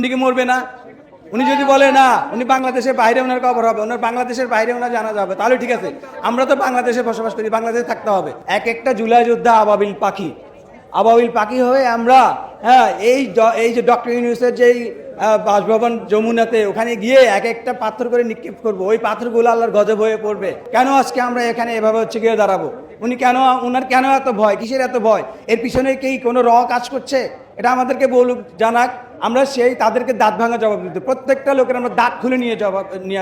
উনি কি মরবে না? উনি যদি বলে না উনি বাংলাদেশের বাইরে ওনার কবর হবে, ওনার বাংলাদেশের বাইরে ওনার জানা যাবে, তাহলে ঠিক আছে। আমরা তো বাংলাদেশে বসবাস করি, বাংলাদেশে থাকতে হবে। এক একটা জুলাই যোদ্ধা আবাবিল পাখি, আবাবিল পাখি হয়ে আমরা এই যে ডক্টর ইউনূসের যেই বাসভবন যমুনাতে, ওখানে গিয়ে এক একটা পাথর করে নিক্ষেপ করবো। ওই পাথরগুলো আল্লাহর গজব হয়ে পড়বে। কেন আজকে আমরা এখানে এভাবে গিয়ে দাঁড়াবো? উনার কেন এত ভয়? কিসের এত ভয়? এর পিছনে কি কোনো কাজ করছে? এটা আমাদেরকে বলুক, জানাক। আমরা তাদেরকে দাঁত ভাঙা জবাব দিতে, প্রত্যেকটা লোকের আমরা দাঁত খুলে নিয়ে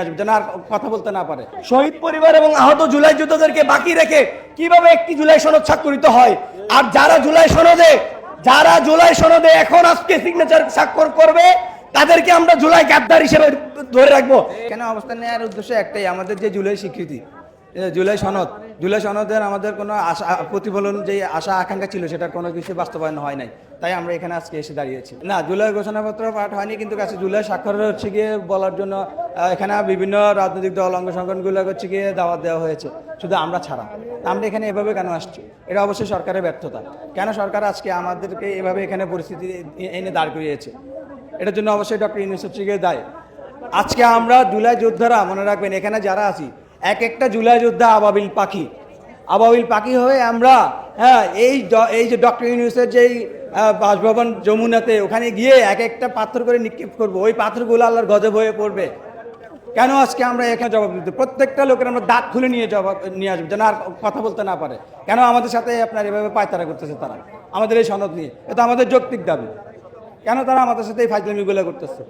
আসবো, যেন আর কথা বলতে না পারে। শহীদ পরিবার এবং আহত জুলাই যোদ্ধাদেরকে বাকি রেখে কিভাবে একটি জুলাই সনদ স্বাক্ষরিত হয়? আর যারা জুলাই সনদে এখন আজকে সিগনেচার স্বাক্ষর করবে, তাদেরকে আমরা জুলাই গাদ্দার হিসেবে ধরে রাখবো। কেন অবস্থান নেওয়ার উদ্দেশ্য একটাই, আমাদের যে জুলাই স্বীকৃতি, জুলাই সনদের আমাদের কোনো আশা প্রতিফলন, যে আশা আকাঙ্ক্ষা ছিল, সেটার কোনো কিছু বাস্তবায়ন হয় নাই। তাই আমরা এখানে আজকে এসে দাঁড়িয়েছি। না, জুলাই ঘোষণাপত্র পাঠ হয়নি, কিন্তু কাছে জুলাই স্বাক্ষর গিয়ে বলার জন্য এখানে বিভিন্ন রাজনৈতিক দল, অঙ্গ সংগঠনগুলো গিয়ে দাওয়াত দেওয়া হয়েছে, শুধু আমরা ছাড়া। আমরা এখানে এভাবে কেন আসছি? এটা অবশ্যই সরকারের ব্যর্থতা। কেন সরকার আজকে আমাদেরকে এভাবে এখানে পরিস্থিতি এনে দাঁড় করিয়েছে? এটার জন্য অবশ্যই ডক্টর ইউনূস দায়ী। আজকে আমরা জুলাই যোদ্ধারা, মনে রাখবেন, এখানে যারা আছি, এক একটা জুলাই যোদ্ধা আবাবিল পাখি হয়ে আমরা এই যে ডক্টর ইউনূসের যেই বাসভবন যমুনাতে, ওখানে গিয়ে এক একটা পাথর করে নিক্ষেপ করবো। ওই পাথরগুলো আল্লাহর গজব হয়ে পড়বে। কেন আজকে আমরা এখানে জবাব দিতে, প্রত্যেকটা লোকের আমরা দাঁত খুলে নিয়ে আসবো, যেন আর কথা বলতে না পারে। কেন আমাদের সাথে আপনার এভাবে পায়তারা করতেছে তারা আমাদের এই সনদ নিয়ে? এটা আমাদের যৌক্তিক দাবি। কেন তারা আমাদের সাথে এই ফাজলামিগুলো করতেছে?